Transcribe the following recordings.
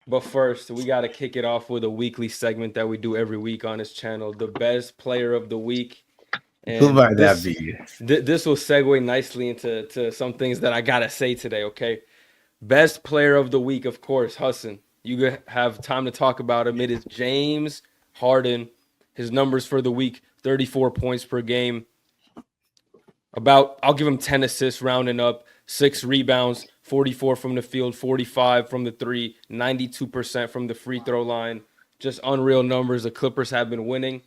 But first, we got to kick it off with a weekly segment that we do every week on this channel, the best player of the week. Who And might that be? this will segue nicely into some things that I got to say today, okay? Best player of the week, of course, Hassan. You have time to talk about him. It is James Harden. His numbers for the week, 34 points per game. I'll give him 10 assists rounding up, 6 rebounds, 44 from the field, 45 from the three, 92% from the free throw line. Just unreal numbers. The Clippers have been winning.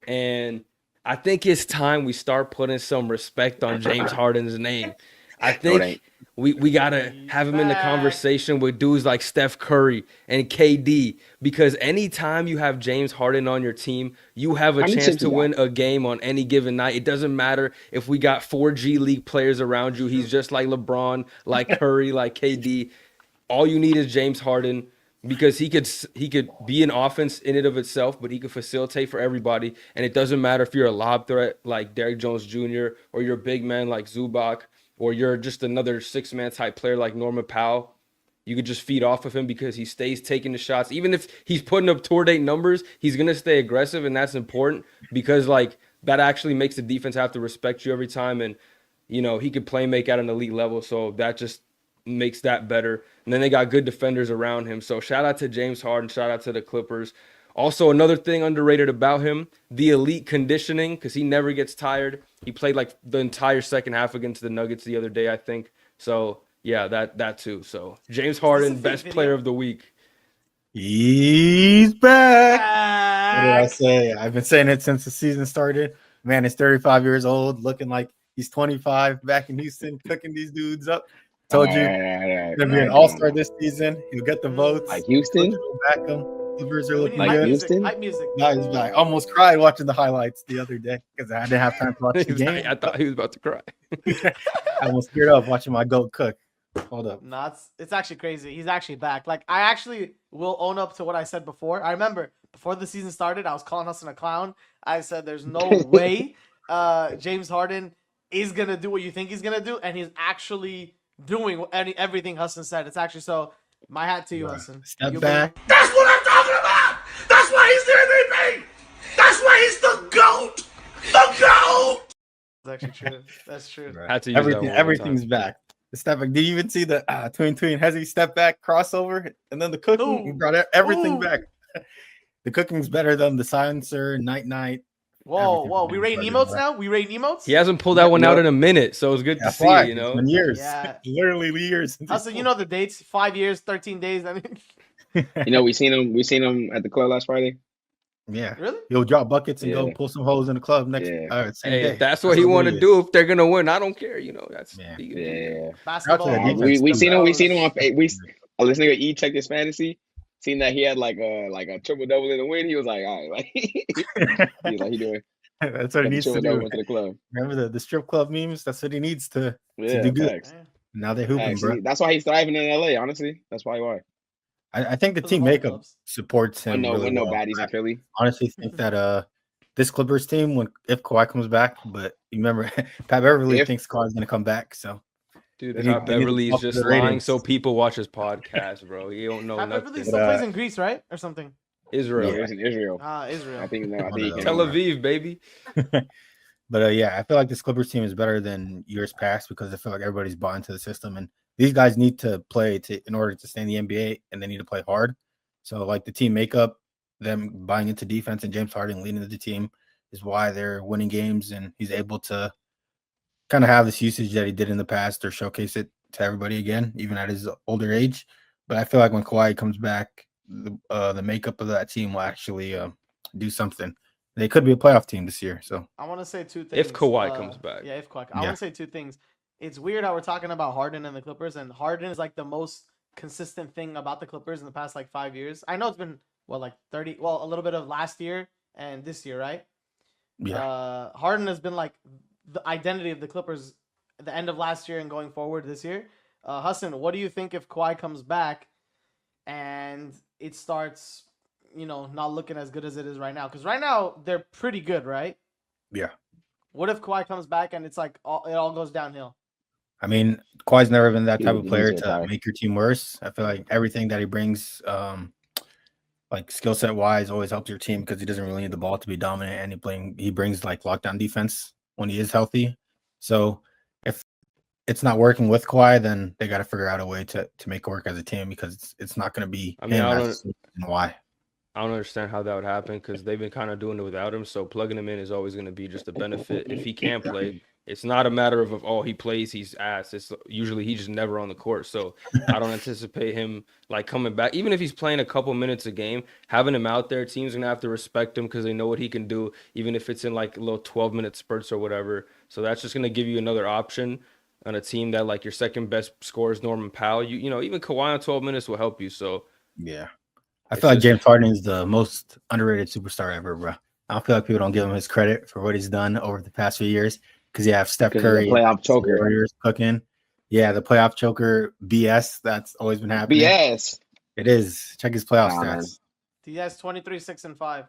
And I think it's time we start putting some respect on James Harden's name. I think we gotta have him in the conversation with dudes like Steph Curry and KD, because anytime you have James Harden on your team, you have a chance to win a game on any given night. It doesn't matter if we got 4G League players around you. He's just like LeBron, like Curry, like KD. All you need is James Harden, because he could be an offense in and of itself, but he could facilitate for everybody. And it doesn't matter if you're a lob threat like Derrick Jones Jr. or you're a big man like Zubac, or you're just another six-man type player like Norman Powell. You could just feed off of him because he stays taking the shots. Even if he's putting up tour date numbers, he's going to stay aggressive, and that's important because, like, that actually makes the defense have to respect you every time. And, you know, he could play make at an elite level, so that just makes that better. And then they got good defenders around him. So shout out to James Harden. Shout out to the Clippers. Also, another thing underrated about him, the elite conditioning, because he never gets tired. He played like the entire second half against the Nuggets the other day, I think. So, yeah, that too. So, James Harden, best player of the week. He's back. What did I say? I've been saying it since the season started. Man, he's 35 years old, looking like he's 25, back in Houston, cooking these dudes up. Told you he's going to be an all-star this season. He'll get the votes. Like Houston? Will back him. Clippers are looking like good. Houston? Hype music. I almost cried watching the highlights the other day because I didn't have time to watch the game. I thought he was about to cry. I almost teared up watching my goat cook. Hold up. No, it's actually crazy. He's actually back. Like, I actually will own up to what I said before. I remember before the season started, I was calling Hassan a clown. I said there's no way James Harden is going to do what you think he's going to do, and he's actually doing everything Hassan said. It's actually so. My hat to you, Hassan. Step back. That's what I'm talking about. That's why he's the MVP. That's why he's the GOAT. The GOAT. That's actually true. That's true. Right. Had to use Everything's back. The step back. Did you even see the tween Hezzy step back crossover? And then the cooking he brought everything back. The cooking's better than the silencer, night. Whoa. We rate emotes now? We rate emotes? He hasn't pulled that one out in a minute, so it's good to see, you know. It's been years. Yeah. Literally years. Hassan, you know the dates. 5 years, 13 days. I mean, You know, we seen him at the club last Friday. Yeah. Really? He'll drop buckets and go pull some holes in the club next same Hey, day. if that's what he want to do. If they're gonna win, I don't care. You know, that's Basketball. We seen him on. This nigga E checked his fantasy. Seen that he had like a triple double in the win. He was like, all right, like he doing. That's what he needs to do. To the club. Remember the strip club memes? That's what he needs to do good. Facts. Now they're hooping, bro. That's why he's thriving in LA. Honestly, that's why. I think the team makeup supports him. No really well. baddies in Philly. Honestly, think that this Clippers team, if Kawhi comes back, but you remember Pat Beverly thinks Kawhi's gonna come back, so. Dude, Pat Beverly is just lying so people watch his podcast, bro. He don't know Pat nothing. Beverly still plays in Greece, right, or something? Israel. Yeah, it's in Israel. Israel. I think Tel Aviv, baby. But yeah, I feel like this Clippers team is better than years past because I feel like everybody's bought into the system, and these guys need to play in order to stay in the NBA, and they need to play hard. So, like the team makeup, them buying into defense, and James Harden leading the team is why they're winning games, and he's able to kind of have this usage that he did in the past or showcase it to everybody again, even at his older age. But I feel like when Kawhi comes back, the makeup of that team will actually do something. They could be a playoff team this year. So I want to say two things. If Kawhi comes back. Yeah, if Kawhi. I want to say two things. It's weird how we're talking about Harden and the Clippers, and Harden is like the most consistent thing about the Clippers in the past like 5 years. I know it's been a little bit of last year and this year, right? Yeah. Harden has been like the identity of the Clippers at the end of last year and going forward this year. Hassan, what do you think if Kawhi comes back and it starts, not looking as good as it is right now? Because right now they're pretty good, right? Yeah. What if Kawhi comes back and it's like it all goes downhill? I mean, Kawhi's never been that He- type of he player needs to to retire. make your team worse. I feel like everything that he brings, like skill set wise, always helps your team because he doesn't really need the ball to be dominant, and he brings like lockdown defense when he is healthy. So if it's not working with Kawhi, then they got to figure out a way to make it work as a team because it's not going to be I mean, him I as why. I don't understand how that would happen because they've been kind of doing it without him. So plugging him in is always going to be just a benefit if he can play. It's not a matter of oh, he plays, he's ass. It's usually he's just never on the court. So I don't anticipate him like coming back. Even if he's playing a couple minutes a game, having him out there, teams are gonna have to respect him because they know what he can do, even if it's in like little 12-minute spurts or whatever. So that's just gonna give you another option on a team that like your second best scorer is Norman Powell. You know, even Kawhi on 12 minutes will help you. So Yeah. I It's feel like just- James Harden is the most underrated superstar ever, bro. I don't feel like people don't give him his credit for what he's done over the past few years because you have Steph 'Cause he's a Curry, playoff and the choker. Warriors cooking. Yeah, the playoff choker BS that's always been happening. BS. It is. Check his playoff Nah, man. stats. He has 23, 6, and 5.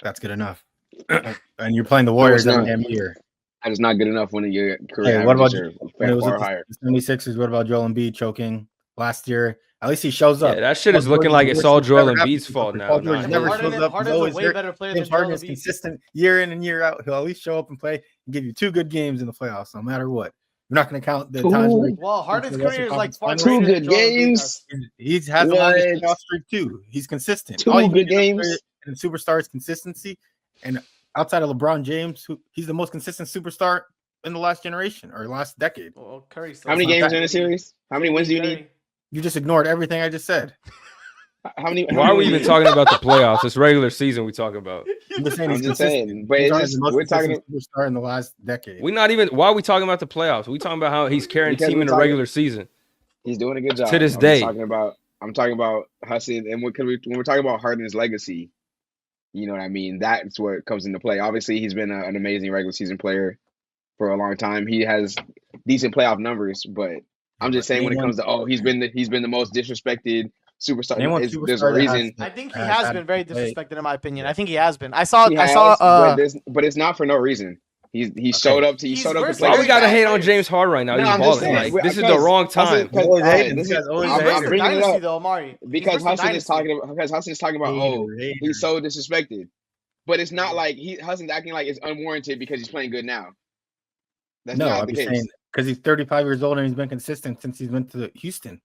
That's good enough. And you're playing the Warriors it's every not. damn year. That is not good enough when your career Hey, what about averages are when it was far with higher. the 76ers? What about Joel Embiid choking last year? At least he shows up. yeah, that shit is Paul looking George like is it's the all worst thing Joel that's ever Embiid's happened. fault now. Paul George Nah, never he- Harden, shows up. He's Harden's a always way there. better player James than Joel Harden is Embiid. consistent year in and year out. He'll at least show up and play and give you 2 good games in the playoffs, no matter what. We're not going to count the times where Well, Harden's the Western career is like Conference far Finals. greater than good Joel Embiid games. does. he has the longest What? playoff streak too. He's consistent. 2 All you good need in a games. player and superstar is consistency. And outside of LeBron James, he's the most consistent superstar in the last generation or last decade. Well, Curry still How many It's not games that. are in a series? How many wins do you need? You just ignored everything I just said. How many? Why are we even talking about the playoffs? It's regular season we talk about. I'm just saying I'm he's just consistent. saying, but James it's Harden's just the most we're talking consistent superstar in the last decade. We not even. Why are we talking about the playoffs? We talking about how he's carrying Because team we're in the talking- regular season. He's doing a good job. To this I'm day. talking about Hassan, and when we're talking about Harden's legacy, you know what I mean. That's where it comes into play. Obviously, he's been an amazing regular season player for a long time. He has decent playoff numbers, but I'm just saying when it comes to he's been the most disrespected superstar. Name one There's a superstar that has reason. I think he has has had been to very play. disrespected in my opinion. Yeah. I think he has been. I saw. He I has, saw. but it's not for no reason. He showed up to He's play. versatile. Why we Very gotta bad hate on players. James Harden right now? No, He's I'm just balling. saying, Like this is the because wrong Hassan- time. because- Always all right, hating. this This is- guy's always He's I'm versus hating. bringing it dynasty up though, Omari. because He's versus Hassan is dynasty. talking about Hater. he's so disrespected, but it's not like Hassan's acting like it's unwarranted because he's playing good now. That's No, not I'm the just case. saying because he's 35 years old and he's been consistent since he's went to Houston.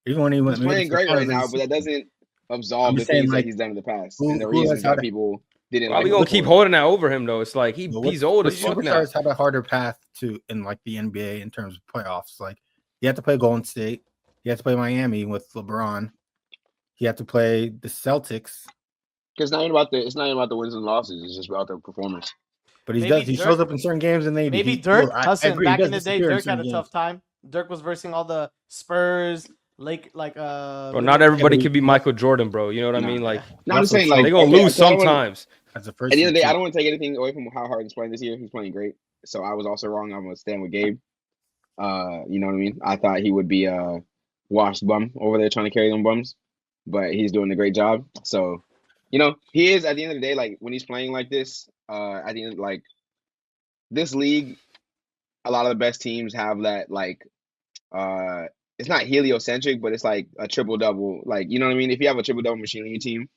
Even when he went, He's made it playing to the great right finals, now, he's- but that doesn't absolve I'm the just saying, things that like, he's done in the past who- and the who reasons has had that a- people didn't Why like we him gonna before. keep holding that over him though? It's like he's old What as fuck now. superstars have a harder path to in like the NBA in terms of playoffs. Like you have to play Golden State, you have to play Miami with LeBron, you have to play the Celtics. Because it's not even about the wins and losses. It's just about the performance. But he Maybe does. He Dirk- shows up in certain games and they Maybe he, Dirk, I Hassan, agree, he back does in the day, disappear in Dirk had certain a games. tough time. Dirk was versing all the Spurs, Bro, not everybody could be Michael Jordan, bro. You know what I Nah. mean? Like No, I'm just saying, They like they gonna okay, lose so I don't wanna- sometimes. As a At first the end of the day, team I don't want to take anything away from how Harden's playing this year. He's playing great. So I was also wrong. I'm gonna stand with Gabe. You know what I mean? I thought he would be a washed bum over there trying to carry them bums, but he's doing a great job. So, you know, he is at the end of the day, like when he's playing like this, at the end, like this league, a lot of the best teams have that like it's not heliocentric, but it's like a triple double. Like, you know what I mean? If you have a triple double machine on your team,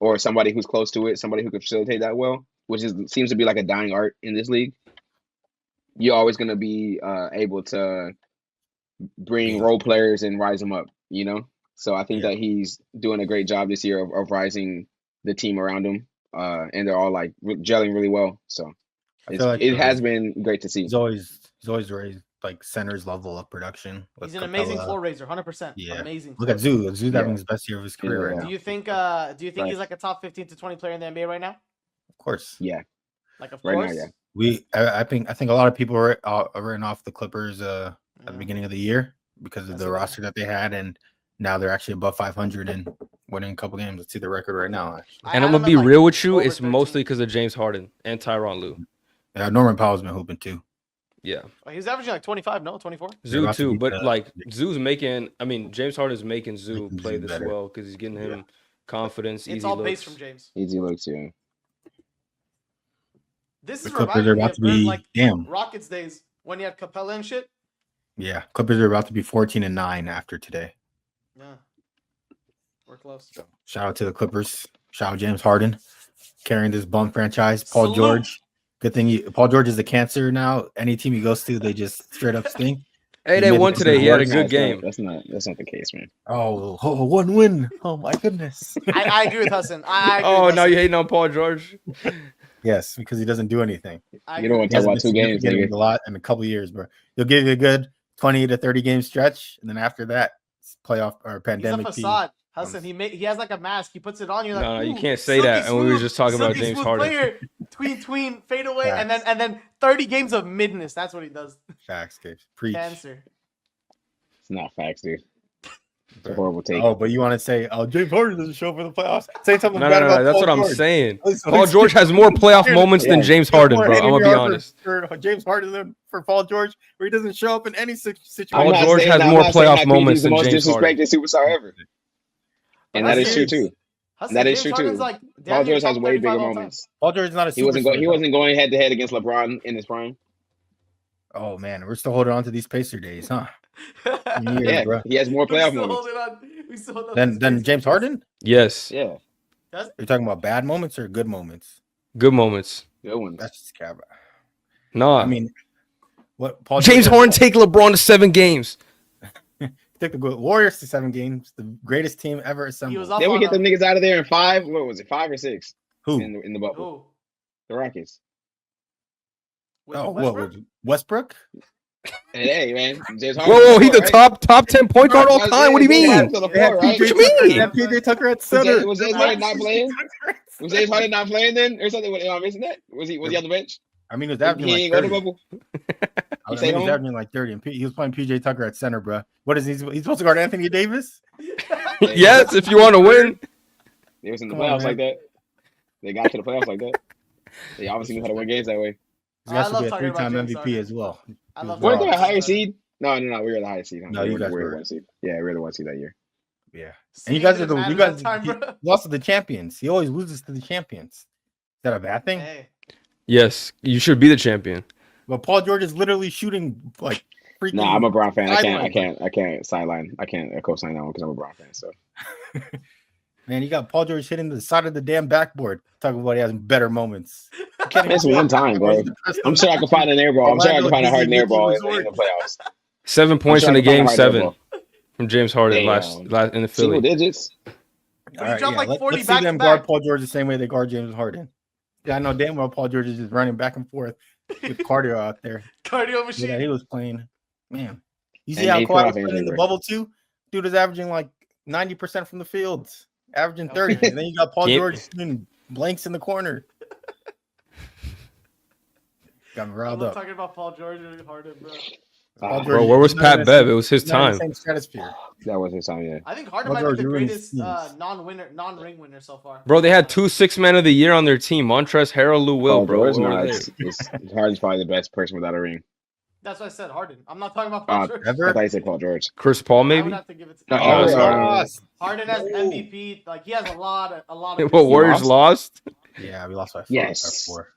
or somebody who's close to it, somebody who can facilitate that well, which seems to be like a dying art in this league, you're always going to be able to bring role players and rise them up, you know? So I think that he's doing a great job this year of rising the team around him, and they're all like gelling really well. So I feel like it has been great to see. he's always raised like center's level of production. with He's an amazing Capella. floor raiser, 100%. Yeah. Amazing. Look at floor Zoo. Zoo's having his best year of his career right Yeah. now. Do you think? Right. He's like a top 15 to 20 player in the NBA right now? Of course. Yeah, Like, of right course. now, yeah. I think a lot of people are written off the Clippers at the beginning of the year because of the roster that they had, and now they're actually above 500 and winning a couple games. Let's see the record right now. Actually. And I'm gonna be real with you. It's mostly because of James Harden and Tyronn Lue. Yeah, Norman Powell's been hooping too. Yeah, He was averaging like 25, no, 24. Zoo about to too. be But the- like Zoo's making. I mean, James Harden's making Zoo Making play Zoo this better. well because he's getting him confidence. It's easy all looks. based from James. Easy looks, yeah. This The is Clippers reminding are me about of to be like damn. Rockets days when he had Capella and shit. Yeah, Clippers are about to be 14-9 after today. Yeah, we're close. So shout out to the Clippers. Shout out James Harden carrying this bum franchise. Paul Salute. George. Good thing Paul George is a cancer now. Any team he goes to, they just straight up stink. Hey, He they made won the today. He had a worse. good game. That's not the case, man. Oh, 1 win. Oh my goodness. I agree with Hassan. I agree Oh, with now Hassan. you hating on Paul George? Yes, because he doesn't do anything. I You don't agree. want He to talk hasn't about been 2 games, significant nigga. a lot in a couple of years, bro. He'll give you a good 20 to 30 game stretch, and then after that, it's playoff or He's a pandemic. facade. Hassan, he has like a mask. He puts it on. You're like, No, you "Ooh, can't say silky that. And we were smooth, just talking about silky James smooth Harden. Player, tween, fade away, and Facts. then 30 games of midness. That's what he does. Facts, Gabe. Preach. Cancer. It's not facts, dude. It's a Bro. horrible take. Oh, but you want to say, oh, James Harden doesn't show up for the playoffs? Say something No, bad no, about no. That's Paul what I'm George. saying. Listen, Paul George has more playoff moments than Yeah. James There's Harden, more bro. I'm hating gonna be yard honest. for James Harden than for Paul George, where he doesn't show up in any situation. Paul I'm not George saying has that- I'm more not saying playoff that moments PG's the than most James Harden. disrespected superstar ever. And that Hassan, is true too. Hassan, That is James true, Harden's too. like Paul damn near George has top way 35 bigger all time. moments. Paul George is not a He wasn't superstar. going head to head against LeBron in his prime. Oh man, we're still holding on to these Pacer days, huh? Years, Yeah, bro. he has more We're playoff still moments. holding on. We still hold on Then to James space. Harden? Yes. Yeah, You're talking about bad moments or good moments? Good moments. good ones. That's just cap. Nah. I mean, what Paul James George Harden take LeBron to 7 games. took the Warriors to 7 games, the greatest team ever assembled. He was up Then we on get them a- niggas out of there in 5. What was it? 5 or 6 Who? in the bubble? Who? The Rockets. With Oh, what? Westbrook? With Westbrook? And hey, man, James Whoa, Harden. whoa, he's the right? top 10 point guard all time. What do you They had mean? to the They had floor, right? PJ What you Tucker, mean? they had PJ Tucker at center. Was James Harden not playing? Was James Harden not playing then, or something? Am I missing that? Was he on the bench? I mean, he was He averaging ain't like go to 30. bubble. I mean, stay he was home? averaging like 30, and he was playing PJ Tucker at center, bro. What is he? He's supposed to guard Anthony Davis? Yes, if you want to win. They was in the Come on, playoffs man. like that. They got to the playoffs like that. They obviously knew how to win games that way. He's I got to love be a talking about 3-time James MVP Harden. as well. I love Weren't Weren't they they a a higher seed? No, we were the highest seed. No, you guys we were were. the 1 seed. Yeah, we were the 1 seed that year. Yeah. And See, you guys it are didn't you matter guys that time, he bro. lost to the champions. He always loses to the champions. Is that a bad thing? Hey, Yes, you should be the champion. But Paul George is literally shooting like freaking. Nah, I'm a Brown fan. I sideline. can't sideline. I can't co-sign that one because I'm a Brown fan. So Man, you got Paul George hitting the side of the damn backboard. Talking about he has better moments. You can't That's even one do that. time, bro. He's depressed I'm on sure I that. can find an air ball. I'm sure I can find a Harden air ball in the Resort. playoffs. 7 points sure in I the can find game, a Harden air 7 ball. from James Harden Damn. last in the Single Philly. digits. All right, dropped like 40 let's see back to them back. guard Paul George the same way they guard James Harden. Yeah, I know damn well Paul George is just running back and forth with cardio out there. cardio machine. Yeah, he was playing. Man, you see And how he Kawhi was came playing off in the injury. bubble too? Dude is averaging like 90% from the field, averaging 30. Okay. And then you got Paul Game- George shooting blanks in the corner. Got me I riled love up. talking about Paul George and Harden, bro. Paul Ah, George- Bro, where was he's not in Pat the Bev? same- It was his he's not in the time. same stratosphere. That was his time. Yeah. I think Harden Paul might George be the ruined greatest teams. non-ring winner so far. Bro, they had 2 6-men of the year on their team. Montrezl Harrell, Lou Will, Oh, bro. it's Where were not. they? Harden's probably the best person without a ring. That's why I said Harden. I'm not talking about Paul George. I Ever? thought you said Paul George. Chris Paul, I would maybe? have to give it to No, Oh, ever, sorry. lost. Harden as No. MVP. Like he has a lot of. What, Warriors lost? lost? Yeah, we lost by 4. Yes. By 4.